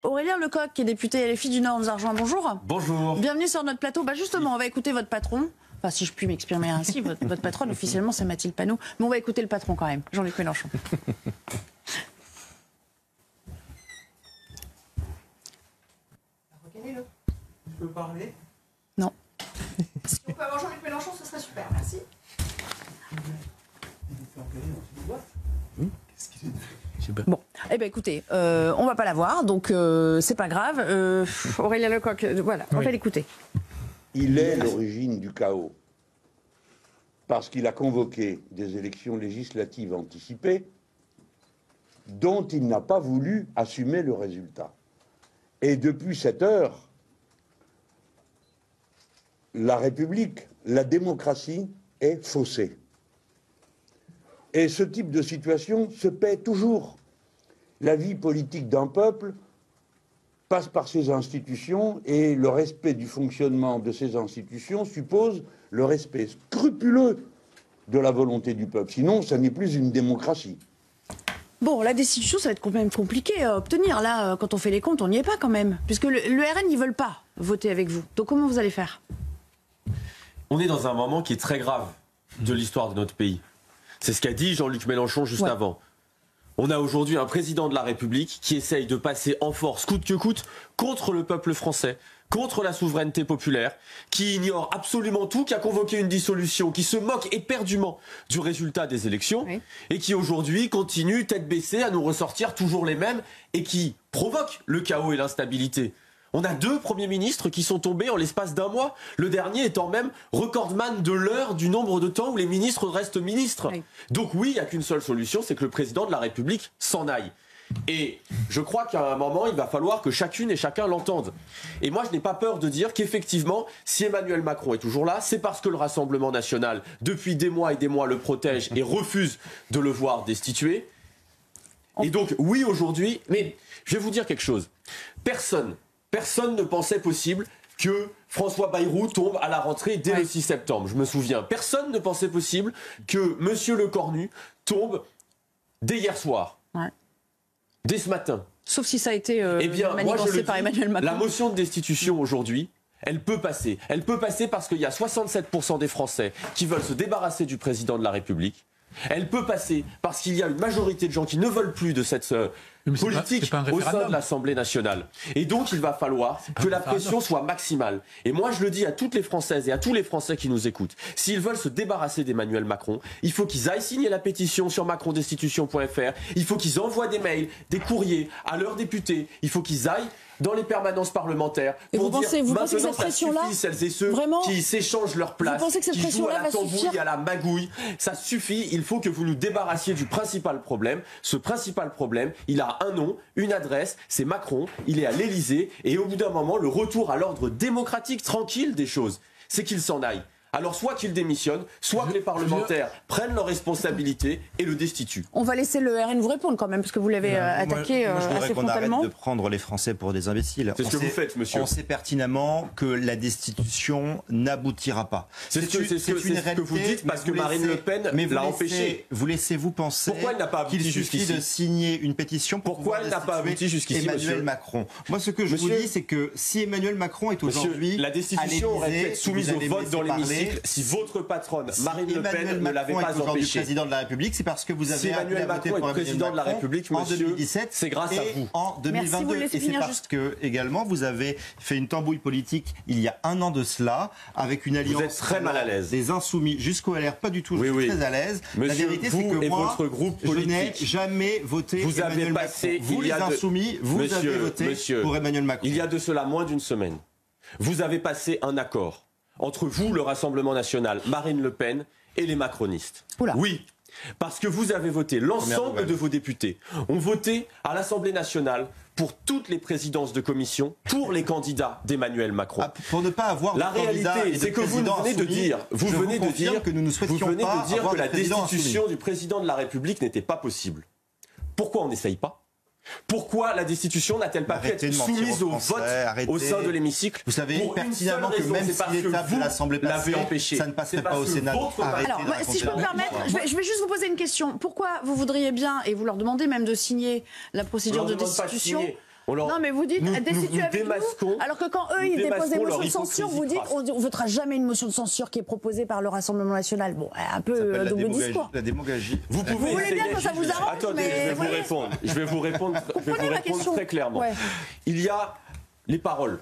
Aurélien Lecoq, qui est député LFI du Nord, nous a rejoint. Bonjour. Bonjour. Bienvenue sur notre plateau. Justement, on va écouter votre patron. Enfin, si je puis m'exprimer ainsi, votre patronne, officiellement, c'est Mathilde Panot. Mais on va écouter le patron quand même, Jean-Luc Mélenchon. Reconnez-le. Je peux parler? Non. Si on peut avoir Jean-Luc Mélenchon, ce serait super. Merci. Bon, eh ben écoutez, on va pas la voir, donc c'est pas grave. Aurélien Lecoq, voilà, on va l'écouter. Il est l'origine du chaos, parce qu'il a convoqué des élections législatives anticipées dont il n'a pas voulu assumer le résultat. Et depuis cette heure, la République, la démocratie est faussée. Et ce type de situation se paie toujours. La vie politique d'un peuple passe par ses institutions et le respect du fonctionnement de ces institutions suppose le respect scrupuleux de la volonté du peuple. Sinon, ça n'est plus une démocratie. Bon, la destitution, ça va être quand même compliqué à obtenir. Là, quand on fait les comptes, on n'y est pas quand même. Puisque le RN, ils veulent pas voter avec vous. Donc comment vous allez faire? On est dans un moment qui est très grave de l'histoire de notre pays. C'est ce qu'a dit Jean-Luc Mélenchon juste avant. On a aujourd'hui un président de la République qui essaye de passer en force, coûte que coûte, contre le peuple français, contre la souveraineté populaire, qui ignore absolument tout, qui a convoqué une dissolution, qui se moque éperdument du résultat des élections, et qui aujourd'hui continue, tête baissée, à nous ressortir toujours les mêmes, et qui provoque le chaos et l'instabilité. On a 2 premiers ministres qui sont tombés en l'espace d'un mois, le dernier étant même recordman de l'heure du nombre de temps où les ministres restent ministres. Donc oui, il n'y a qu'une seule solution, c'est que le président de la République s'en aille. Et je crois qu'à un moment, il va falloir que chacune et chacun l'entende. Et moi, je n'ai pas peur de dire qu'effectivement, si Emmanuel Macron est toujours là, c'est parce que le Rassemblement national, depuis des mois et des mois, le protège et refuse de le voir destitué. Et donc, oui, aujourd'hui, mais je vais vous dire quelque chose. Personne ne pensait possible que François Bayrou tombe à la rentrée dès le 6 septembre. Je me souviens. Personne ne pensait possible que M. Lecornu tombe dès hier soir. Dès ce matin. Sauf si ça a été manigancé par Emmanuel Macron. La motion de destitution aujourd'hui, elle peut passer. Elle peut passer parce qu'il y a 67% des Français qui veulent se débarrasser du président de la République. Elle peut passer parce qu'il y a une majorité de gens qui ne veulent plus de cette politique au sein de l'Assemblée nationale. Et donc, il va falloir que la pression soit maximale. Et moi, je le dis à toutes les Françaises et à tous les Français qui nous écoutent. S'ils veulent se débarrasser d'Emmanuel Macron, il faut qu'ils aillent signer la pétition sur macrondestitution.fr. Il faut qu'ils envoient des mails, des courriers à leurs députés. Il faut qu'ils aillent dans les permanences parlementaires pour vous pensez que cette pression-là, celles et ceux qui s'échangent leur place, qui jouent à la tambouille, à la magouille, ça suffit. Il faut que vous nous débarrassiez du principal problème. Ce principal problème, il a un nom, une adresse, c'est Macron, il est à l'Élysée, et au bout d'un moment, le retour à l'ordre démocratique, tranquille des choses, c'est qu'il s'en aille. Alors soit qu'il démissionne, soit que les parlementaires prennent leurs responsabilités et le destituent. On va laisser le RN vous répondre quand même, parce que vous l'avez attaqué moi, je assez qu'on frontalement. Arrête de prendre les Français pour des imbéciles. C'est ce que vous faites, monsieur. On sait pertinemment que la destitution n'aboutira pas. C'est ce que vous dites, parce que Marine Le Pen l'a empêché. Laissez-vous penser qu'il suffit de signer une pétition pour Pourquoi elle n'a pas abouti jusqu'ici, Emmanuel Macron? Moi, ce que je vous dis, c'est que si Emmanuel Macron est aujourd'hui la destitution aurait été soumise au vote dans l'hémicycle. Si votre patronne, Marine Le Pen, ne l'avait pas empêché. Président de la République, c'est parce que vous avez Emmanuel Macron est président de la République, en monsieur, 2017, c'est grâce à vous. En 2022. Et c'est parce que, également, vous avez fait une tambouille politique il y a un an de cela, avec une alliance. Vous êtes très mal à l'aise. Des Insoumis jusqu'au LR, pas du tout, je suis très à l'aise. Monsieur, la vérité, c'est que moi, votre groupe politique, je n'ai jamais voté vous Emmanuel avez passé, Macron. Vous, les Insoumis, vous avez voté pour Emmanuel Macron. Il y a de cela moins d'une semaine, vous avez passé un accord entre vous, le Rassemblement national, Marine Le Pen et les macronistes. Oui, parce que vous avez voté, l'ensemble de vos députés ont voté à l'Assemblée nationale pour toutes les présidences de commission, pour les candidats d'Emmanuel Macron. Pour ne pas avoir la réalité, c'est que vous venez de dire, que nous ne souhaitions pas que la destitution du président de la République n'était pas possible. Pourquoi on n'essaye pas ? Pourquoi la destitution n'a-t-elle pas pu être soumise au vote au sein de l'hémicycle? Vous savez pertinemment que même si l'étape de l'Assemblée passée, ça ne passerait pas au Sénat. Alors, si je peux me permettre, je vais juste vous poser une question. Pourquoi vous voudriez bien, et vous leur demandez même de signer la procédure de destitution, Non, mais vous dites destituer avec nous, alors que quand eux, ils déposent des motions de censure, vous dites on ne votera jamais une motion de censure qui est proposée par le Rassemblement national. Bon, un peu double discours. La démagogie. Vous voulez bien que ça vous arrange, attendez, mais je vais vous répondre très clairement. Ouais. Il y a les paroles,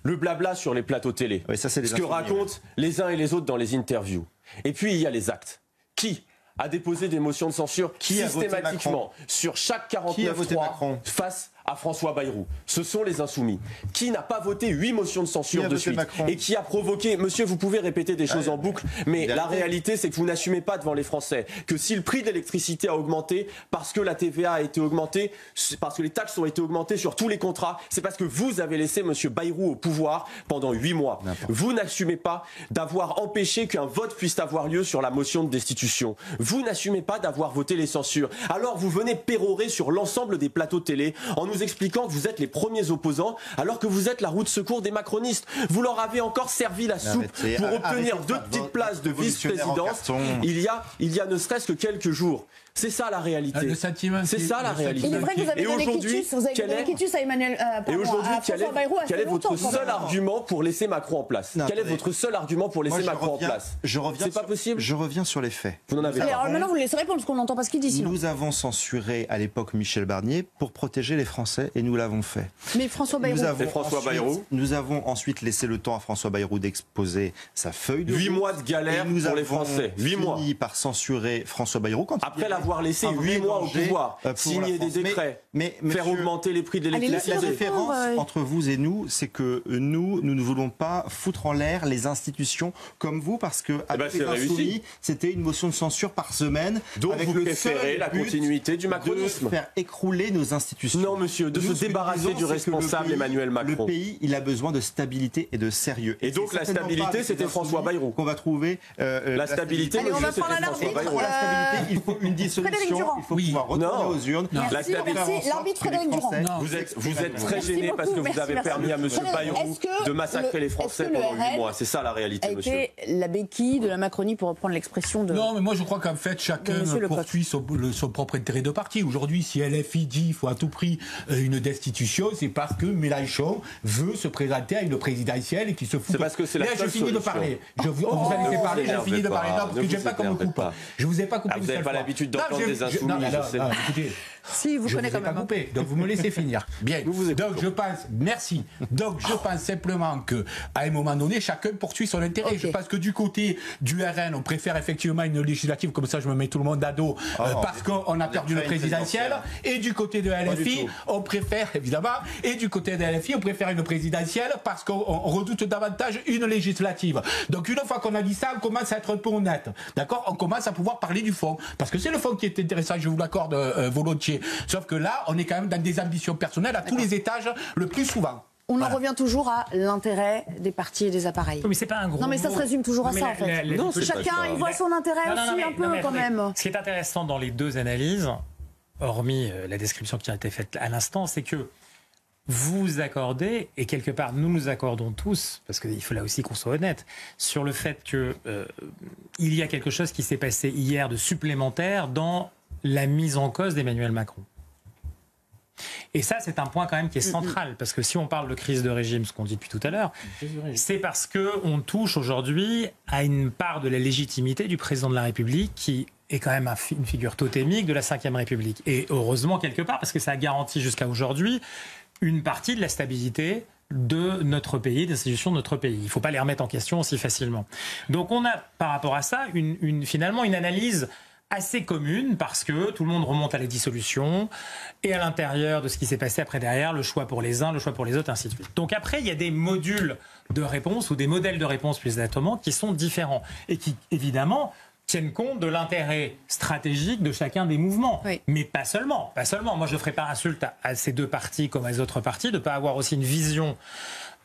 le blabla sur les plateaux télé, ce que racontent les uns et les autres dans les interviews. Et puis il y a les actes. Qui a déposé des motions de censure systématiquement sur chaque 49.3 face à François Bayrou? Ce sont les Insoumis. Qui n'a pas voté 8 motions de censure de suite et qui a provoqué... Monsieur, vous pouvez répéter des choses en boucle, mais la réalité, c'est que vous n'assumez pas devant les Français que si le prix de l'électricité a augmenté, parce que la TVA a été augmentée, parce que les taxes ont été augmentées sur tous les contrats, c'est parce que vous avez laissé Monsieur Bayrou au pouvoir pendant 8 mois. Vous n'assumez pas d'avoir empêché qu'un vote puisse avoir lieu sur la motion de destitution. Vous n'assumez pas d'avoir voté les censures. Alors vous venez pérorer sur l'ensemble des plateaux télé en nous expliquant que vous êtes les premiers opposants alors que vous êtes la roue de secours des macronistes. Vous leur avez encore servi la soupe pour obtenir 2 petites places de vice-présidence il y a ne serait-ce que quelques jours. C'est ça la réalité. C'est ça la réalité. Il est vrai que vous avez donné quitus à Emmanuel et aujourd'hui, quel est votre seul longtemps, argument pour laisser Macron en place? Quel est votre seul argument pour laisser Macron en place? C'est pas possible. Je reviens sur les faits. Vous n'en avez pas. Alors maintenant, vous le laissez répondre parce qu'on n'entend pas ce qu'il dit sinon. Nous avons censuré à l'époque Michel Barnier pour protéger les Français et nous l'avons fait. Mais François Bayrou. Nous avons ensuite laissé le temps à François Bayrou d'exposer sa feuille de 8 mois de galère pour les Français. 8 mois. Fini par censurer François Bayrou après l'avoir laissé 8 mois au pouvoir, signer des décrets, faire augmenter les prix de l'électricité. La différence entre vous et nous, c'est que nous ne voulons pas foutre en l'air les institutions comme vous, parce que avec les Insoumis, c'était une motion de censure par semaine. Donc avec vous préférez la continuité du macronisme. De faire écrouler nos institutions. Non, monsieur, de se débarrasser du responsable Emmanuel Macron. Le pays, il a besoin de stabilité et de sérieux. Et donc la stabilité, c'était François Bayrou. Qu'on va trouver la stabilité, monsieur, c'était François Bayrou. La stabilité, il faut une dissolution. Il faut pouvoir retourner aux urnes. La stabilité, l'arbitre Frédéric Durand. Vous êtes très gêné parce que vous avez permis à monsieur Bayrou de massacrer les Français pendant 8 mois. C'est ça la réalité, monsieur. A été la béquille de la Macronie, pour reprendre l'expression de... Non, mais moi je crois qu'en fait chacun poursuit son propre intérêt de parti. Aujourd'hui, si LFI dit qu'il faut à tout prix une destitution, c'est parce que Mélenchon veut se présenter à une présidentielle et qu'il se fout. C'est parce que c'est la seule solution. Je finis de parler. Vous a laissé parler, je finis de parler. Non, parce que j'aime pas qu'on me coupe. Je vous ai pas coupé. Vous n'avez pas l'habitude d'entendre des insoumis, je sais. Écoutez, si, vous connaissez quand même. Pas coupé, donc vous me laissez finir. Bien. Donc je pense, merci. Donc je pense simplement que à un moment donné, chacun poursuit son intérêt. Je pense que du côté du RN, on préfère effectivement une législative, comme ça je me mets tout le monde à dos, parce qu'on a perdu le présidentiel. Et du côté de LFI, on préfère, évidemment, on préfère une présidentielle parce qu'on redoute davantage une législative. Donc une fois qu'on a dit ça, on commence à être un peu honnête. D'accord? On commence à pouvoir parler du fond. Parce que c'est le fond qui est intéressant, je vous l'accorde volontiers. Sauf que là, on est quand même dans des ambitions personnelles à tous les étages, le plus souvent. On en revient toujours à l'intérêt des partis et des appareils. Mais c'est pas un gros non, mais ça se résume toujours à ça, en fait. Non, chacun, il voit son intérêt aussi un peu, quand même. Ce qui est intéressant dans les deux analyses, hormis la description qui a été faite à l'instant, c'est que vous accordez, et quelque part nous nous accordons tous, parce qu'il faut là aussi qu'on soit honnête, sur le fait que il y a quelque chose qui s'est passé hier de supplémentaire dans la mise en cause d'Emmanuel Macron. Et ça, c'est un point quand même qui est central, parce que si on parle de crise de régime, ce qu'on dit depuis tout à l'heure, c'est parce qu'on touche aujourd'hui à une part de la légitimité du président de la République qui est quand même une figure totémique de la Ve République. Et heureusement, quelque part, parce que ça a garanti jusqu'à aujourd'hui une partie de la stabilité de notre pays, des institutions de notre pays. Il ne faut pas les remettre en question aussi facilement. Donc on a, par rapport à ça, finalement une analyse assez commune, parce que tout le monde remonte à la dissolution et à l'intérieur de ce qui s'est passé après derrière, le choix pour les uns, le choix pour les autres, ainsi de suite. Donc après, il y a des modules de réponse ou des modèles de réponse plus exactement qui sont différents et qui, évidemment, tiennent compte de l'intérêt stratégique de chacun des mouvements. Oui. Mais pas seulement. Pas seulement. Moi, je ne ferai pas insulte à ces deux partis comme à les autres partis de ne pas avoir aussi une vision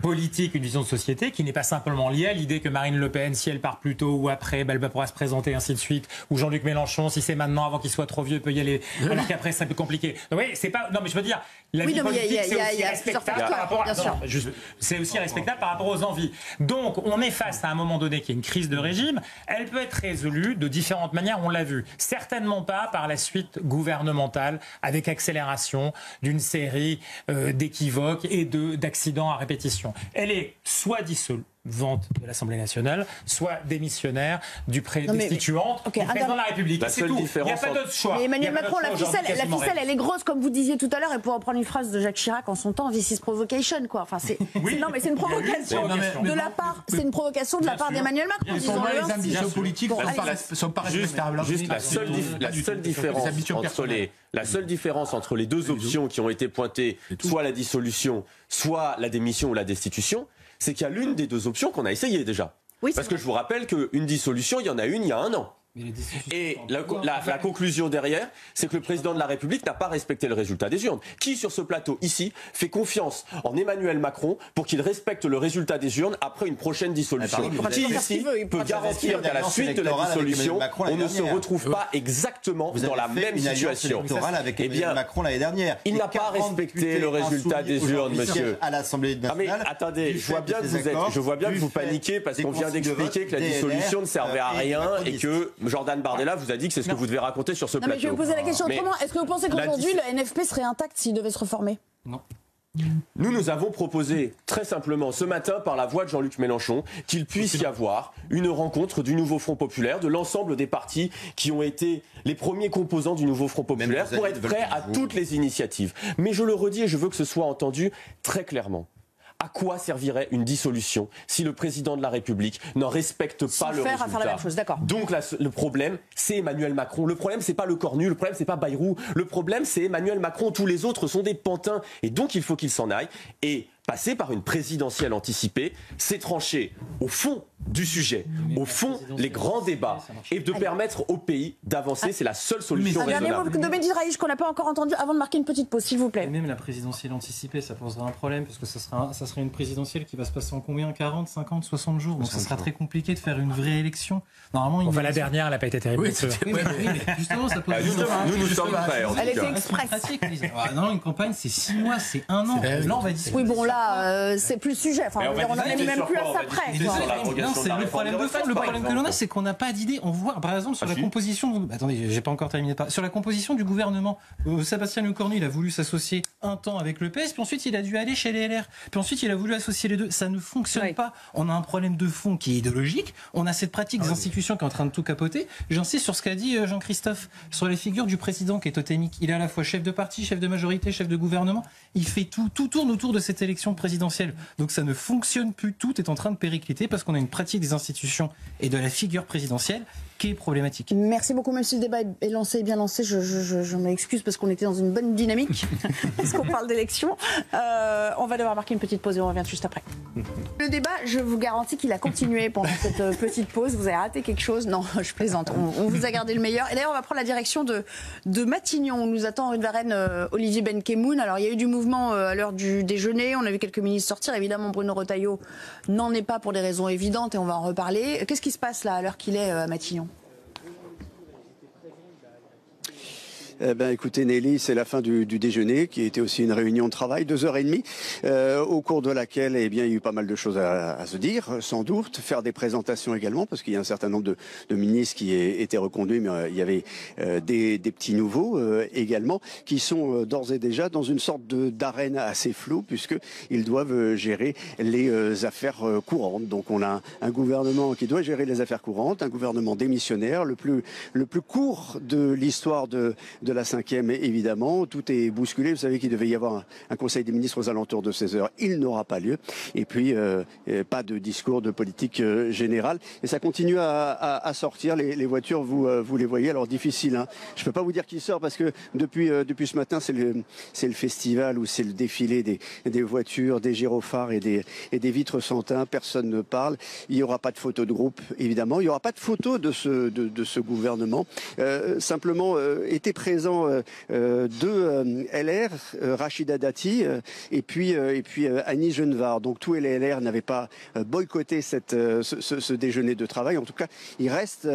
politique, une vision de société qui n'est pas simplement liée à l'idée que Marine Le Pen, si elle part plus tôt ou après, elle pourra se présenter, ainsi de suite, ou Jean-Luc Mélenchon, si c'est maintenant, avant qu'il soit trop vieux, peut y aller, alors qu'après, c'est un peu compliqué. Donc, oui, c'est pas... Non, mais je veux dire, La oui, vie politique, il y a plusieurs facteurs, bien sûr. C'est aussi respectable par rapport aux envies. Donc, on est face à un moment donné qui est une crise de régime. Elle peut être résolue de différentes manières, on l'a vu. Certainement pas par la suite gouvernementale, avec accélération d'une série d'équivoques et d'accidents à répétition. Elle est soit dissolue de l'Assemblée nationale, soit démissionnaire destituante du président de la République. C'est tout. Il n'y a pas d'autre choix. Mais Emmanuel Macron, la ficelle, elle est grosse, comme vous disiez tout à l'heure, et pour reprendre une phrase de Jacques Chirac en son temps, this is provocation, quoi. Enfin, c'est une provocation de la part, c'est une provocation de la part d'Emmanuel Macron. Les ambitions politiques sont pas respectables. Juste la seule différence entre les deux options qui ont été pointées, soit la dissolution, soit la démission ou la destitution, c'est qu'il y a l'une des deux options qu'on a essayé déjà. Oui, parce que je vous rappelle qu'une dissolution, il y en a une il y a 1 an. Et la conclusion derrière, c'est que le président de la République n'a pas respecté le résultat des urnes. Qui sur ce plateau, ici, fait confiance en Emmanuel Macron pour qu'il respecte le résultat des urnes après une prochaine dissolution? Qui ici peut garantir qu'à la suite de la dissolution, on ne se retrouve pas exactement dans la même situation? Eh bien, Macron l'année dernière. Il n'a pas respecté le résultat des urnes, monsieur. À l'Assemblée nationale. Mais attendez, je vois bien que vous paniquez parce qu'on vient d'expliquer que la dissolution ne servait à rien et que Jordan Bardella vous a dit que c'est ce que vous devez raconter sur ce plateau. Mais je vais vous poser la question autrement. Est-ce que vous pensez qu'aujourd'hui, le NFP serait intact s'il devait se reformer? Non. Nous avons proposé très simplement ce matin par la voix de Jean-Luc Mélenchon qu'il puisse y avoir une rencontre du nouveau Front Populaire, de l'ensemble des partis qui ont été les premiers composants du nouveau Front Populaire pour être prêts à toutes les initiatives. Mais je le redis et je veux que ce soit entendu très clairement. À quoi servirait une dissolution si le président de la République n'en respecte pas le résultat? Faire la même chose, d'accord. Donc le problème, c'est Emmanuel Macron. Le problème, c'est pas le Cornu. Le problème, c'est pas Bayrou. Le problème, c'est Emmanuel Macron. Tous les autres sont des pantins. Et donc, il faut qu'il s'en aille. Et passer par une présidentielle anticipée, c'est trancher au fond du sujet, au fond les grands débats, et de permettre au pays d'avancer. C'est la seule solution raisonnable. Un dernier mot de Mehdi Raïch qu'on n'a pas encore entendu avant de marquer une petite pause, s'il vous plaît. Même la présidentielle anticipée, ça poserait un problème, parce que ça serait une présidentielle qui va se passer en combien? 40, 50, 60 jours. Donc ça sera très compliqué de faire une vraie élection. Normalement, la dernière, elle n'a pas été terrible. Justement, ça pose nous sommes prêts. Elle était express. Non, une campagne, c'est 6 mois, c'est 1 an. Là, on va discuter. Oui, bon, là, c'est plus sujet. Enfin, on n'en est même plus à ça près. Non, c'est le problème de fond. Le problème que l'on a, c'est qu'on n'a pas d'idée. On voit, par exemple, sur la composition. Attendez, j'ai pas encore terminé. Sur la composition du gouvernement, Sébastien Lecornu, il a voulu s'associer un temps avec le PS, puis ensuite il a dû aller chez les LR. Puis ensuite il a voulu associer les deux. Ça ne fonctionne pas. On a un problème de fond qui est idéologique. On a cette pratique des institutions qui est en train de tout capoter. J'insiste sur ce qu'a dit Jean-Christophe sur les figures du président qui est totémique. Il est à la fois chef de parti, chef de majorité, chef de gouvernement. Il fait tout tourne autour de cette élection présidentielle. Donc ça ne fonctionne plus. Tout est en train de péricliter parce qu'on a une pratique des institutions et de la figure présidentielle qui est problématique. Merci beaucoup, même si le débat est lancé et bien lancé. Je m'excuse parce qu'on était dans une bonne dynamique puisqu'on parle d'élection. On va devoir marquer une petite pause et on revient juste après. Le débat, je vous garantis qu'il a continué pendant cette petite pause. Vous avez raté quelque chose? Non, je plaisante. On vous a gardé le meilleur. Et d'ailleurs, on va prendre la direction de Matignon. On nous attend rue de Varennes Olivier Benkemoun. Alors, il y a eu du mouvement à l'heure du déjeuner. On a vu quelques ministres sortir. Évidemment, Bruno Retailleau n'en est pas pour des raisons évidentes et on va en reparler. Qu'est-ce qui se passe là à l'heure qu'il est à Matignon? Écoutez Nelly, c'est la fin du déjeuner qui était aussi une réunion de travail, 2h30, au cours de laquelle il y a eu pas mal de choses à se dire, sans doute, faire des présentations également, parce qu'il y a un certain nombre de ministres qui étaient reconduits, mais il y avait des petits nouveaux également, qui sont d'ores et déjà dans une sorte d'arène assez floue, puisqu'ils doivent gérer les affaires courantes. Donc on a un gouvernement qui doit gérer les affaires courantes, un gouvernement démissionnaire, le plus court de l'histoire de la 5e, évidemment. Tout est bousculé. Vous savez qu'il devait y avoir un conseil des ministres aux alentours de 16h. Il n'aura pas lieu. Et puis, pas de discours de politique générale. Et ça continue à sortir. Les voitures, vous les voyez. Alors, difficile. Hein. Je ne peux pas vous dire qui sort parce que depuis ce matin, c'est le festival ou c'est le défilé des voitures, des gyrophares et des vitres sans teint. Personne ne parle. Il n'y aura pas de photo de groupe, évidemment. Il n'y aura pas de photo de ce gouvernement. Simplement, était présent présent deux LR, Rachida Dati et puis Annie Genevard. Donc tous les LR n'avaient pas boycotté ce déjeuner de travail. En tout cas, ils restent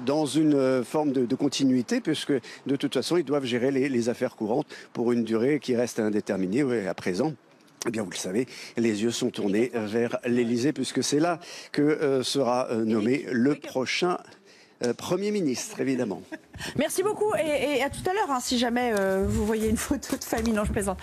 dans une forme de continuité, puisque de toute façon, ils doivent gérer les affaires courantes pour une durée qui reste indéterminée. Oui, à présent. Eh bien, vous le savez, les yeux sont tournés vers l'Élysée, puisque c'est là que sera nommé le prochain Premier ministre, évidemment. Merci beaucoup et à tout à l'heure, hein, si jamais vous voyez une photo de famille. Non, je plaisante.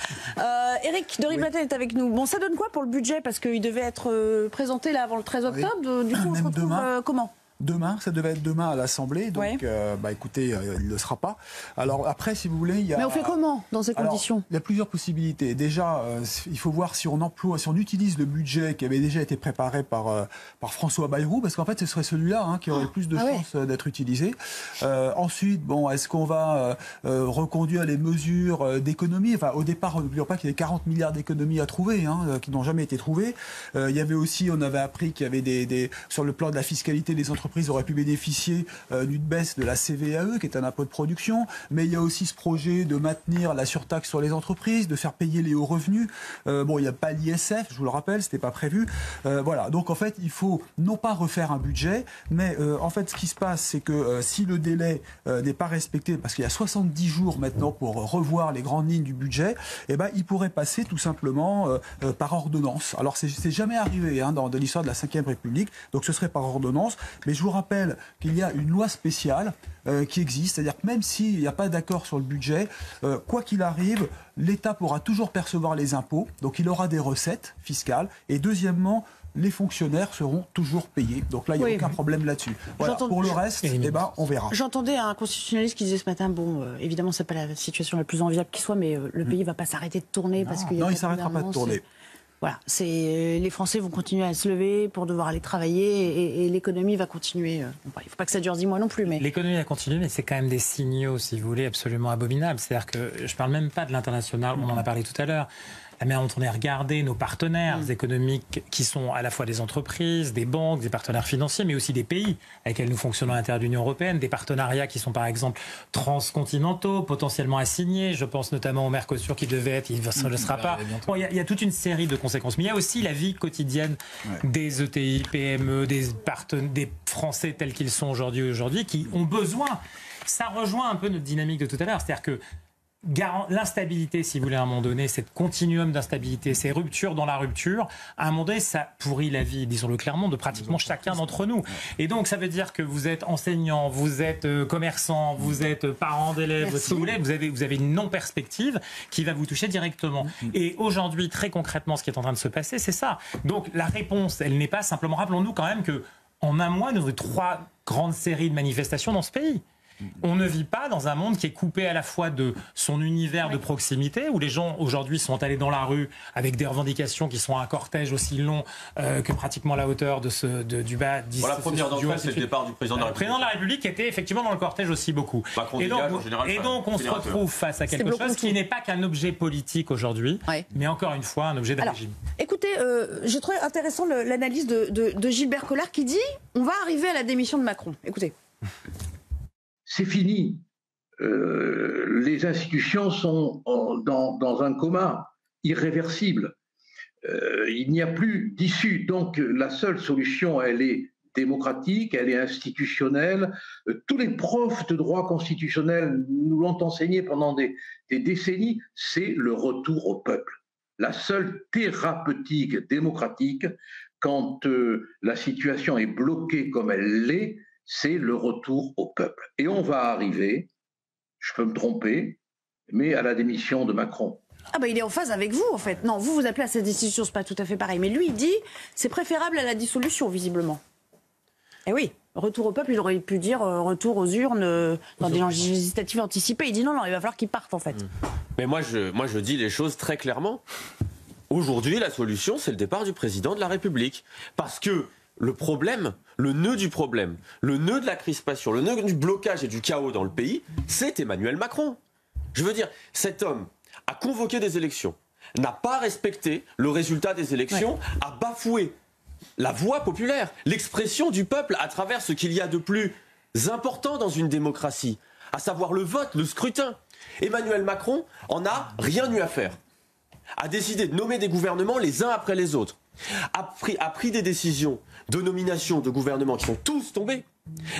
Éric de Rijsbaeten est avec nous. Bon, ça donne quoi pour le budget? Parce qu'il devait être présenté là avant le 13 octobre. Du coup, on se retrouve comment? Demain, ça devait être demain à l'Assemblée, donc écoutez, il ne le sera pas. Alors après, si vous voulez, il y a... Mais on fait comment dans ces conditions? Il y a plusieurs possibilités. Déjà, il faut voir si on utilise le budget qui avait déjà été préparé par François Bayrou, parce qu'en fait, ce serait celui-là qui aurait le plus de chances d'être utilisé. Ensuite, est-ce qu'on va reconduire les mesures d'économie? Enfin, au départ, n'oublions pas qu'il y avait 40 milliards d'économies à trouver, qui n'ont jamais été trouvées. Il y avait aussi, on avait appris qu'il y avait sur le plan de la fiscalité, les entreprises auraient pu bénéficier d'une baisse de la CVAE, qui est un impôt de production, mais il y a aussi ce projet de maintenir la surtaxe sur les entreprises, de faire payer les hauts revenus. Il n'y a pas l'ISF, je vous le rappelle, c'était pas prévu. Voilà, donc en fait, il faut non pas refaire un budget, mais en fait, ce qui se passe, c'est que si le délai n'est pas respecté, parce qu'il y a 70 jours maintenant pour revoir les grandes lignes du budget, il pourrait passer tout simplement par ordonnance. Alors, c'est jamais arrivé dans l'histoire de la Ve République, donc ce serait par ordonnance, mais je vous rappelle qu'il y a une loi spéciale qui existe, c'est-à-dire que même s'il n'y a pas d'accord sur le budget, quoi qu'il arrive, l'État pourra toujours percevoir les impôts, donc il aura des recettes fiscales, et deuxièmement, les fonctionnaires seront toujours payés. Donc là, il n'y a aucun problème là-dessus. Voilà. Pour le reste, on verra. J'entendais un constitutionnaliste qui disait ce matin, évidemment, c'est pas la situation la plus enviable qui soit, mais le pays ne va pas s'arrêter de tourner. Non, parce qu'il il ne s'arrêtera pas de tourner. Voilà, les Français vont continuer à se lever pour devoir aller travailler et l'économie va continuer. Il ne faut pas que ça dure 10 mois non plus. Mais... L'économie va continuer, mais c'est quand même des signaux, si vous voulez, absolument abominables. C'est-à-dire que je ne parle même pas de l'international, on en a parlé tout à l'heure. La manière dont on est regardé, nos partenaires économiques qui sont à la fois des entreprises, des banques, des partenaires financiers, mais aussi des pays avec lesquels nous fonctionnons à l'intérieur de l'Union européenne, des partenariats qui sont par exemple transcontinentaux, potentiellement assignés. Je pense notamment au Mercosur qui devait être, il ne le sera pas. Bon, il y a toute une série de conséquences. Mais il y a aussi la vie quotidienne des ETI, PME, des Français tels qu'ils sont aujourd'hui, qui ont besoin. Ça rejoint un peu notre dynamique de tout à l'heure. C'est-à-dire que l'instabilité, si vous voulez, à un moment donné, cette continuum d'instabilité, ces ruptures dans la rupture, à un moment donné, ça pourrit la vie, disons-le clairement, de pratiquement chacun d'entre nous. Et donc, ça veut dire que vous êtes enseignant, vous êtes commerçant, vous êtes parent d'élèves, si vous voulez, vous avez une non-perspective qui va vous toucher directement. Et aujourd'hui, très concrètement, ce qui est en train de se passer, c'est ça. Donc, la réponse, elle n'est pas simplement, rappelons-nous quand même qu'en un mois, nous avons 3 grandes séries de manifestations dans ce pays. On ne vit pas dans un monde qui est coupé à la fois de son univers de proximité, où les gens aujourd'hui sont allés dans la rue avec des revendications qui sont un cortège aussi long que pratiquement la hauteur du bas. La première d'entre elles, c'est le départ du président de la République. Le président de la République était effectivement dans le cortège aussi beaucoup. Et donc on se retrouve face à quelque chose qui n'est pas qu'un objet politique aujourd'hui, mais encore une fois un objet de régime. Écoutez, j'ai trouvé intéressant l'analyse de Gilbert Collard qui dit on va arriver à la démission de Macron. Écoutez. C'est fini. Les institutions sont dans un coma irréversible. Il n'y a plus d'issue. Donc la seule solution, elle est démocratique, elle est institutionnelle. Tous les profs de droit constitutionnel nous l'ont enseigné pendant des décennies, c'est le retour au peuple. La seule thérapeutique démocratique, quand la situation est bloquée comme elle l'est, c'est le retour au peuple. Et on va arriver, je peux me tromper, mais à la démission de Macron. Ah il est en phase avec vous, en fait. Non, vous appelez à cette décision, c'est pas tout à fait pareil. Mais lui, il dit, c'est préférable à la dissolution, visiblement. Eh oui, retour au peuple, il aurait pu dire retour aux urnes dans des législatives anticipées. Il dit non, il va falloir qu'il parte, en fait. Mais moi, je dis les choses très clairement. Aujourd'hui, la solution, c'est le départ du président de la République. Parce que le problème, le nœud du problème, le nœud de la crispation, le nœud du blocage et du chaos dans le pays, c'est Emmanuel Macron. Je veux dire, cet homme a convoqué des élections, n'a pas respecté le résultat des élections, a bafoué la voix populaire, l'expression du peuple à travers ce qu'il y a de plus important dans une démocratie, à savoir le vote, le scrutin. Emmanuel Macron en a rien eu à faire. A décidé de nommer des gouvernements les uns après les autres. A pris des décisions de nomination de gouvernements qui sont tous tombés.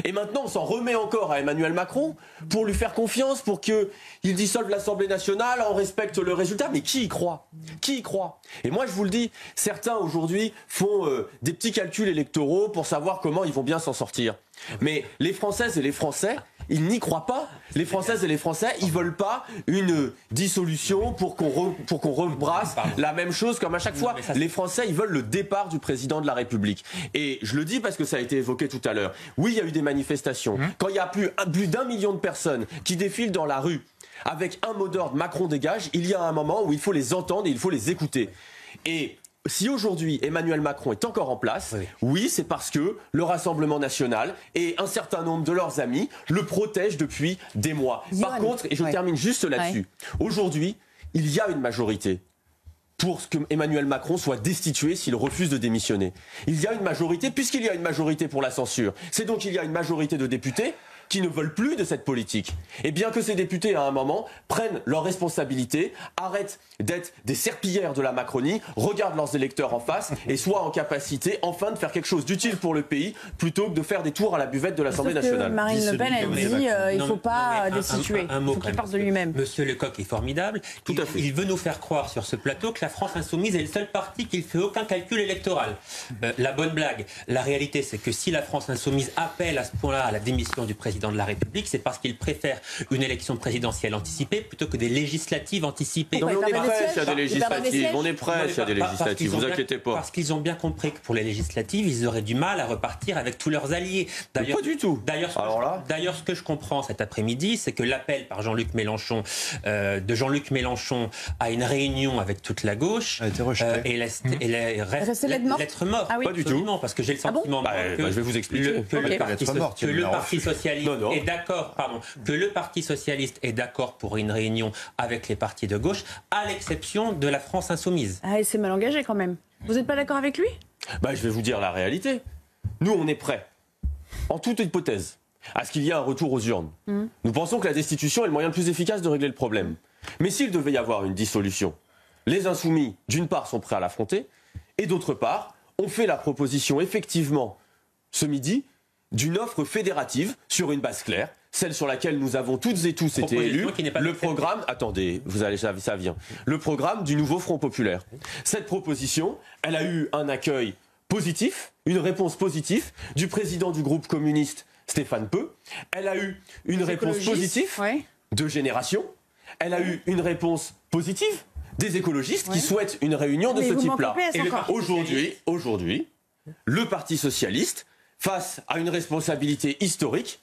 Et maintenant, on s'en remet encore à Emmanuel Macron pour lui faire confiance, pour qu'il dissolve l'Assemblée nationale, on respecte le résultat. Mais qui y croit? Qui y croit? Et moi, je vous le dis, certains aujourd'hui font des petits calculs électoraux pour savoir comment ils vont bien s'en sortir. Mais les Françaises et les Français, ils n'y croient pas. Les Françaises et les Français, ils veulent pas une dissolution pour qu'on rebrasse la même chose comme à chaque fois. Les Français, ils veulent le départ du président de la République. Et je le dis parce que ça a été évoqué tout à l'heure. Oui, il y a eu des manifestations. Quand il y a plus d'1 million de personnes qui défilent dans la rue avec un mot d'ordre Macron dégage, il y a un moment où il faut les entendre et il faut les écouter. Et si aujourd'hui Emmanuel Macron est encore en place, oui, c'est parce que le Rassemblement national et un certain nombre de leurs amis le protègent depuis des mois. Par contre, et je termine juste là-dessus, aujourd'hui, il y a une majorité pour que Emmanuel Macron soit destitué s'il refuse de démissionner. Il y a une majorité, puisqu'il y a une majorité pour la censure. C'est donc qu'il y a une majorité de députés qui ne veulent plus de cette politique. Et bien que ces députés, à un moment, prennent leurs responsabilités, arrêtent d'être des serpillères de la Macronie, regardent leurs électeurs en face et soient en capacité, enfin, de faire quelque chose d'utile pour le pays, plutôt que de faire des tours à la buvette de l'Assemblée nationale. Marine Le Pen, elle dit il ne faut pas destituer, il faut qu'il parte de lui-même. Monsieur Lecoq est formidable. Tout à fait. Il veut nous faire croire sur ce plateau que la France Insoumise est le seul parti qui ne fait aucun calcul électoral. La bonne blague. La réalité, c'est que si la France Insoumise appelle à ce point-là à la démission du président de la République, c'est parce qu'il préfère une élection présidentielle anticipée plutôt que des législatives anticipées. Non, mais on est prêt s'il y a des législatives. On est prêt s'il y a des législatives. Vous inquiétez pas. Parce qu'ils ont bien compris que pour les législatives, ils auraient du mal à repartir avec tous leurs alliés. Pas du tout. D'ailleurs, ce que je comprends cet après-midi, c'est que l'appel par Jean-Luc Mélenchon à une réunion avec toute la gauche est lettre morte. Ah oui. Pas du tout. Parce que j'ai le sentiment je vais vous expliquer. que le Parti socialiste est d'accord, que le Parti socialiste est d'accord pour une réunion avec les partis de gauche, à l'exception de la France Insoumise. Ah, c'est mal engagé quand même. Vous n'êtes pas d'accord avec lui? Je vais vous dire la réalité. Nous, on est prêts, en toute hypothèse, à ce qu'il y ait un retour aux urnes. Nous pensons que la destitution est le moyen le plus efficace de régler le problème. Mais s'il devait y avoir une dissolution, les Insoumis, d'une part, sont prêts à l'affronter, et d'autre part, on fait la proposition, effectivement, ce midi, d'une offre fédérative sur une base claire, celle sur laquelle nous avons toutes et tous été élus, le programme, attendez, vous allez, ça vient, le programme du nouveau Front Populaire. Cette proposition, elle a eu un accueil positif, une réponse positive du président du groupe communiste Stéphane Peu. Elle a eu une réponse positive de Génération. Elle a eu une réponse positive des écologistes qui souhaitent une réunion de ce type-là. Aujourd'hui, le Parti socialiste, face à une responsabilité historique,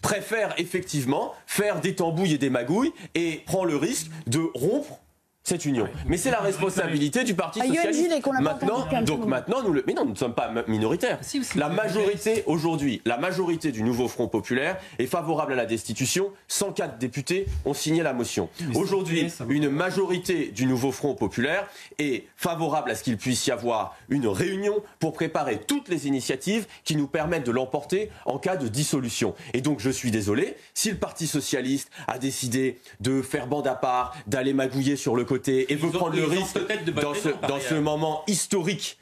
préfère effectivement faire des tambouilles et des magouilles et prend le risque de rompre cette union. Mais c'est la responsabilité du Parti socialiste. Maintenant, mais non, nous ne sommes pas minoritaires. La majorité aujourd'hui, la majorité du nouveau Front Populaire est favorable à la destitution. 104 députés ont signé la motion. Aujourd'hui, une majorité du nouveau Front Populaire est favorable à ce qu'il puisse y avoir une réunion pour préparer toutes les initiatives qui nous permettent de l'emporter en cas de dissolution. Et donc, je suis désolé, si le Parti socialiste a décidé de faire bande à part, d'aller magouiller sur le côté et veut prendre le risque dans ce moment historique,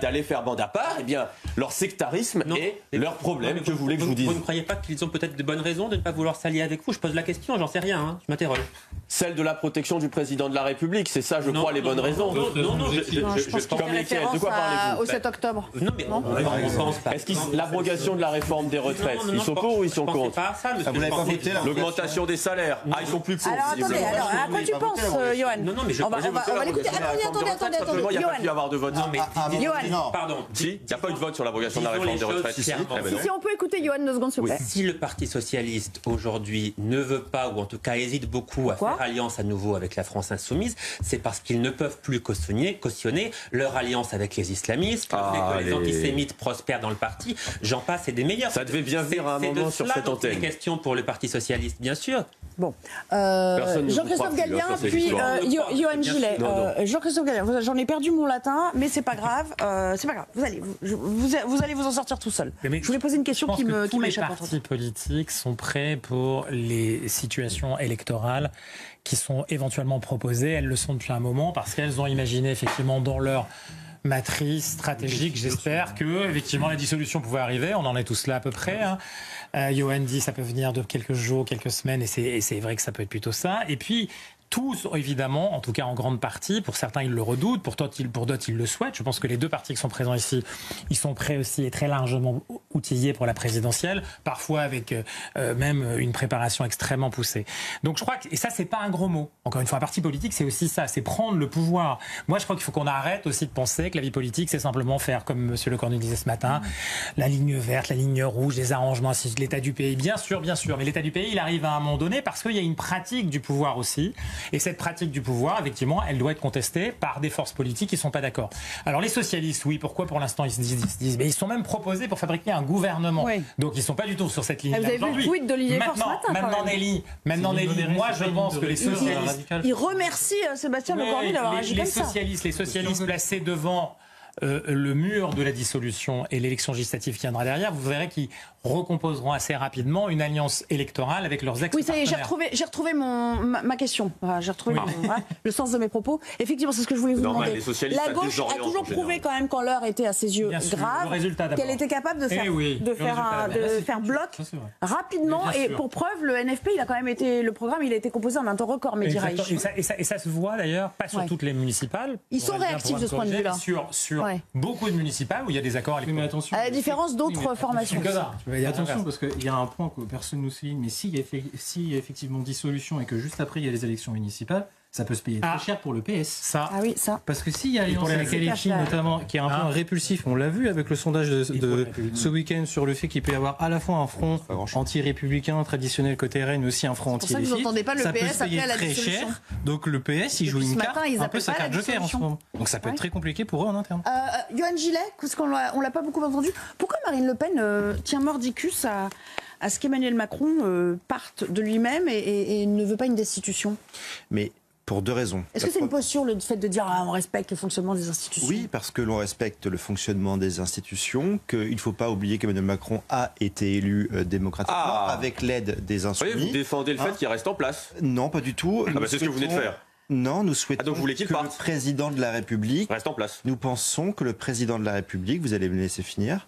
d'aller faire bande à part, eh bien, leur sectarisme est leur problème. Que voulez que je vous dise? Vous ne croyez pas qu'ils ont peut-être de bonnes raisons de ne pas vouloir s'allier avec vous? Je pose la question, j'en sais rien, je m'interroge. Celle de la protection du président de la République, c'est ça, je crois, les bonnes raisons. Je pense qu'il fait référence de quoi parlez-vous? au 7 octobre. Non, mais est-ce que l'abrogation de la réforme des retraites, ils sont pour ou ils sont contre? Vous n'avez pas voté l'augmentation des salaires. Ah, ils sont plus pour. Alors attendez, à quoi tu penses, Johan? Non, mais on va l'écouter. Attendez. Il n'y a pas pu y avoir de vote. Johan, pardon. Il n'y a pas eu de vote sur l'abrogation de la réforme des retraites. Si on peut écouter Johan 2 secondes, s'il vous plaît. Si le Parti socialiste aujourd'hui ne veut pas, ou en tout cas hésite beaucoup à faire alliance à nouveau avec la France insoumise, c'est parce qu'ils ne peuvent plus cautionner leur alliance avec les islamistes, que les antisémites prospèrent dans le parti. J'en passe et des meilleurs. Ça devait bien venir à un moment sur cette antenne. C'est des questions pour le Parti socialiste, bien sûr. Bon, Jean-Christophe Gallien, puis Yohann Gillet. Jean-Christophe Gallien, j'en ai perdu mon latin, mais c'est pas grave. C'est pas grave. Vous allez vous en sortir tout seul. Mais je voulais poser une question qui m'échappe. Tous les partis politiques sont prêts pour les situations électorales qui sont éventuellement proposées. Elles le sont depuis un moment parce qu'elles ont imaginé effectivement dans leur matrice stratégique, j'espère que effectivement la dissolution pouvait arriver. On en est tous là à peu près. Yohann dit ça peut venir de quelques jours, quelques semaines, et c'est vrai que ça peut être plutôt ça. Et puis tous, évidemment, en tout cas en grande partie, pour certains ils le redoutent, pour d'autres ils le souhaitent. Je pense que les deux partis qui sont présents ici, ils sont prêts aussi et très largement outillés pour la présidentielle, parfois avec même une préparation extrêmement poussée. Donc je crois que, et ça c'est pas un gros mot, encore une fois, un parti politique c'est aussi ça, c'est prendre le pouvoir. Moi je crois qu'il faut qu'on arrête aussi de penser que la vie politique c'est simplement faire, comme monsieur Le Cornu disait ce matin, la ligne verte, la ligne rouge, les arrangements, l'état du pays, bien sûr, mais l'état du pays il arrive à un moment donné parce qu'il y a une pratique du pouvoir aussi. Et cette pratique du pouvoir, effectivement, elle doit être contestée par des forces politiques qui ne sont pas d'accord. Alors les socialistes, oui, pourquoi pour l'instant ils se disent mais ils sont même proposés pour fabriquer un gouvernement. Oui. Donc ils ne sont pas du tout sur cette ligne-là. Vous avez vu le tweet d'Olivier Faure ce matin, Nelly, moi je pense que les socialistes... Il remercie Sébastien Lecornu d'avoir agi comme ça. Les socialistes placés devant le mur de la dissolution et l'élection législative qui viendra derrière, vous verrez qu'ils recomposeront assez rapidement une alliance électorale avec leurs ex-partenaires. Oui, ça y est, j'ai retrouvé ma question. J'ai retrouvé le sens de mes propos. Effectivement, c'est ce que je voulais vous demander. La gauche a toujours prouvé quand même, quand l'heure était à ses yeux grave, qu'elle était capable de faire bloc rapidement. Et pour preuve, le NFP, le programme, il a été composé en un temps record, Mehdi Raich. Et ça se voit d'ailleurs, pas sur toutes les municipales. Ils sont réactifs de ce point de vue-là. Sur beaucoup de municipales où il y a des accords avec à la différence d'autres formations. Attention, parce qu'il y a un point que personne ne nous souligne, mais s'il y a effectivement dissolution et que juste après il y a les élections municipales, ça peut se payer très cher pour le PS. Parce que s'il y a l'alliance avec LFI notamment, qui est un peu répulsif, on l'a vu avec le sondage de ce week-end sur le fait qu'il peut y avoir à la fois un front anti-républicain traditionnel côté RN, mais aussi un front anti-LFI. Vous n'entendez pas le ça PS peut se payer très cher. Donc le PS, il joue une carte, un peu sa carte joker en ce moment. Donc ça peut être très compliqué pour eux en interne. Yohann Gillet, parce qu'on l'a pas beaucoup entendu, pourquoi Marine Le Pen tient mordicus à ce qu'Emmanuel Macron parte de lui-même et ne veut pas une destitution? Mais pour deux raisons. Est-ce que c'est une posture, le fait de dire on respecte le fonctionnement des institutions? Oui, parce que l'on respecte le fonctionnement des institutions, qu'il ne faut pas oublier qu'Emmanuel Macron a été élu démocratiquement avec l'aide des Insoumis. Oui, vous défendez le fait qu'il reste en place? Non, pas du tout. C'est ce que vous venez de faire. Non, nous souhaitons donc vous voulez que le président de la République reste en place. Nous pensons que le président de la République, vous allez me laisser finir,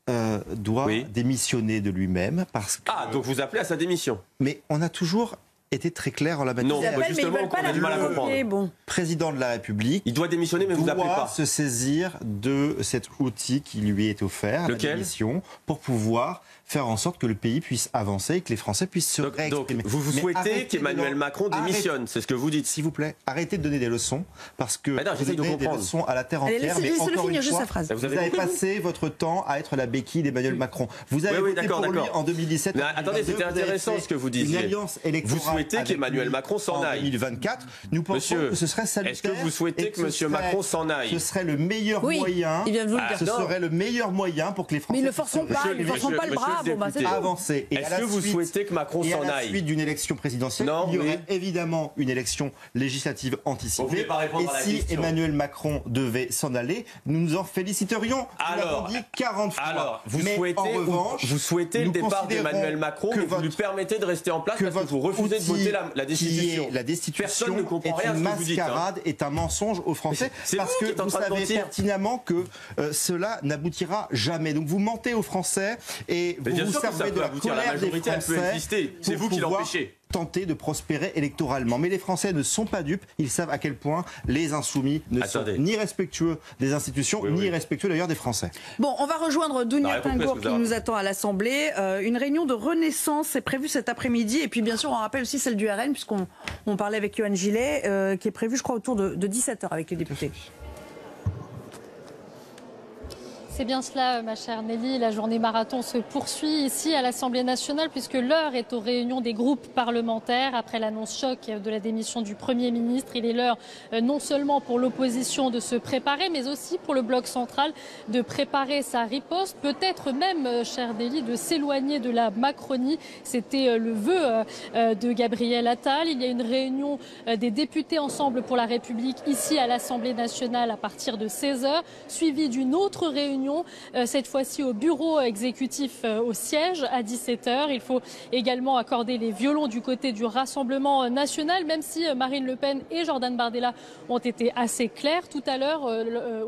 doit démissionner de lui-même parce que... donc vous appelez à sa démission? Mais on a toujours été très clair en la matière. Non, justement, on a du mal à comprendre. Bon. Président de la République, il doit démissionner, mais vous l'appelez pas. Se saisir de cet outil qui lui est offert, la démission, pour pouvoir faire en sorte que le pays puisse avancer et que les Français puissent se réexprimer. Donc, vous souhaitez qu'Emmanuel Macron démissionne, c'est ce que vous dites. S'il vous plaît, arrêtez de donner des leçons, parce que vous donnez des leçons à la terre entière, mais encore une fois, vous avez passé votre temps à être la béquille d'Emmanuel Macron. Vous avez voté pour lui en 2017. Mais attendez, c'était intéressant ce que vous disiez. Une alliance électorale. Vous souhaitez qu'Emmanuel Macron s'en aille. En 2024, nous pensons que ce serait salutaire. Est-ce que vous souhaitez que M. Macron s'en aille? Ce serait le meilleur moyen. Il vient de vous le dire. Ce serait le meilleur moyen pour que les Français. Mais ils ne forceront pas, ils ne forceront pas le bras. C'est avancer. Est-ce que vous souhaitez que Macron s'en aille? Et à la suite d'une élection présidentielle, il y aurait évidemment une élection législative anticipée. Et si Emmanuel Macron devait s'en aller, nous nous en féliciterions. Nous l'avons dit 40 fois. Alors, vous souhaitez le départ d'Emmanuel Macron, mais vous lui permettez de rester en place parce que vous refusez de voter la destitution. La destitution Personne ne comprend rien à ce que vous dites. Mascarade est un mensonge aux Français parce que vous savez pertinemment que cela n'aboutira jamais. Donc vous mentez aux Français et vous vous servez de la colère des Français c'est vous qui l'empêchez. Tenter de prospérer électoralement. Mais les Français ne sont pas dupes, ils savent à quel point les insoumis ne sont ni respectueux des institutions, ni respectueux d'ailleurs des Français. Bon, on va rejoindre Dounia Tingour qui nous attend à l'Assemblée. Une réunion de renaissance est prévue cet après-midi. Et puis bien sûr, on rappelle aussi celle du RN, puisqu'on parlait avec Yohann Gillet, qui est prévue, je crois, autour de 17h avec les députés. C'est bien cela, ma chère Nelly. La journée marathon se poursuit ici à l'Assemblée nationale puisque l'heure est aux réunions des groupes parlementaires. Après l'annonce choc de la démission du Premier ministre, il est l'heure non seulement pour l'opposition de se préparer, mais aussi pour le bloc central de préparer sa riposte. Peut-être même, chère Nelly, de s'éloigner de la Macronie. C'était le vœu de Gabriel Attal. Il y a une réunion des députés Ensemble pour la République ici à l'Assemblée nationale à partir de 16h, suivie d'une autre réunion, cette fois-ci au bureau exécutif au siège à 17h. Il faut également accorder les violons du côté du Rassemblement national, même si Marine Le Pen et Jordan Bardella ont été assez clairs tout à l'heure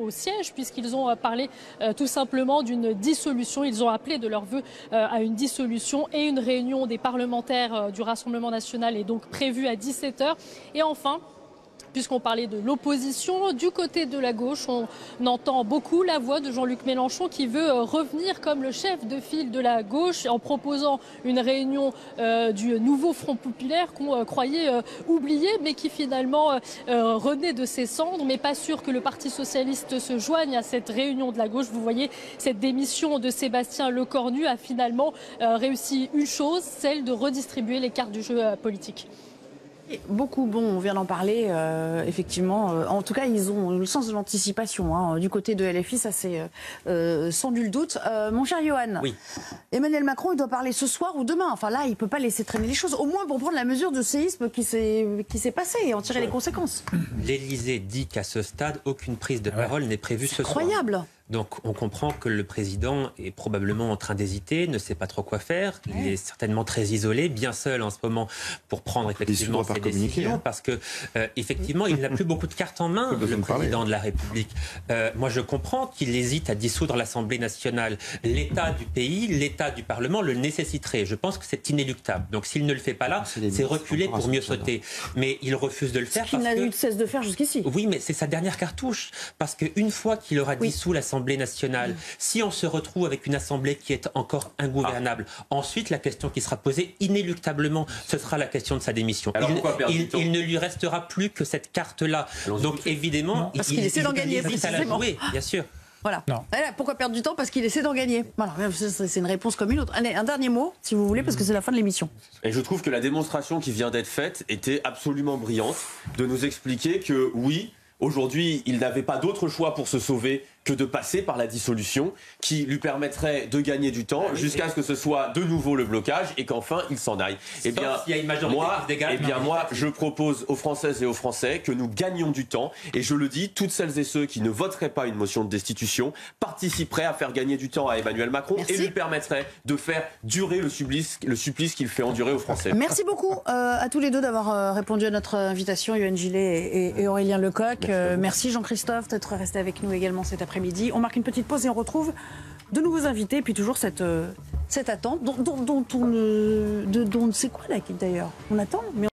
au siège, puisqu'ils ont parlé tout simplement d'une dissolution. Ils ont appelé de leur vœu à une dissolution, et une réunion des parlementaires du Rassemblement national est donc prévue à 17h. Et enfin, puisqu'on parlait de l'opposition, du côté de la gauche, on entend beaucoup la voix de Jean-Luc Mélenchon qui veut revenir comme le chef de file de la gauche en proposant une réunion du nouveau Front populaire qu'on croyait oublié, mais qui finalement renaît de ses cendres. Mais pas sûr que le Parti socialiste se joigne à cette réunion de la gauche. Vous voyez, cette démission de Sébastien Lecornu a finalement réussi une chose, celle de redistribuer les cartes du jeu politique. Beaucoup, bon, on vient d'en parler, effectivement. En tout cas, ils ont le sens de l'anticipation. Hein. Du côté de LFI, ça c'est sans nul doute. Mon cher Johan, oui. Emmanuel Macron, il doit parler ce soir ou demain. Enfin là, il ne peut pas laisser traîner les choses, au moins pour prendre la mesure de séisme qui s'est passé et en tirer les conséquences. L'Élysée dit qu'à ce stade, aucune prise de parole n'est prévue ce soir. Incroyable. Donc on comprend que le président est probablement en train d'hésiter, ne sait pas trop quoi faire. Il est certainement très isolé, bien seul en ce moment pour prendre effectivement ses décisions, parce que effectivement il n'a plus beaucoup de cartes en main, le président de la République. Moi je comprends qu'il hésite à dissoudre l'Assemblée nationale. L'état du pays, l'état du Parlement le nécessiterait. Je pense que c'est inéluctable. Donc s'il ne le fait pas là, c'est reculer pour mieux sauter. Mais il refuse de le faire. Ce qu'il n'a eu de cesse de faire jusqu'ici. Oui, mais c'est sa dernière cartouche. Parce qu'une fois qu'il aura dissous l'Assemblée nationale, si on se retrouve avec une assemblée qui est encore ingouvernable, ensuite la question qui sera posée inéluctablement, ce sera la question de sa démission. Alors il ne lui restera plus que cette carte-là. Donc évidemment, parce qu'il essaie d'en gagner précisément. Oui, bien sûr. Voilà. Pourquoi perdre du temps? Parce qu'il essaie d'en gagner. Voilà. C'est une réponse comme une autre. Allez, un dernier mot, si vous voulez, parce que c'est la fin de l'émission. Et je trouve que la démonstration qui vient d'être faite était absolument brillante, de nous expliquer que oui, aujourd'hui, il n'avait pas d'autre choix pour se sauver que de passer par la dissolution, qui lui permettrait de gagner du temps jusqu'à ce que ce soit de nouveau le blocage et qu'enfin il s'en aille. Eh bien, moi, je propose aux Françaises et aux Français que nous gagnions du temps, et je le dis, toutes celles et ceux qui ne voteraient pas une motion de destitution participeraient à faire gagner du temps à Emmanuel Macron et lui permettraient de faire durer le supplice qu'il fait endurer aux Français. Merci beaucoup à tous les deux d'avoir répondu à notre invitation, Yohann Gillet et Aurélien Lecoq. Merci Jean-Christophe d'être resté avec nous également cet après-midi. On marque une petite pause et on retrouve de nouveaux invités, et puis toujours cette attente dont on ne sait quoi là d'ailleurs. On attend, mais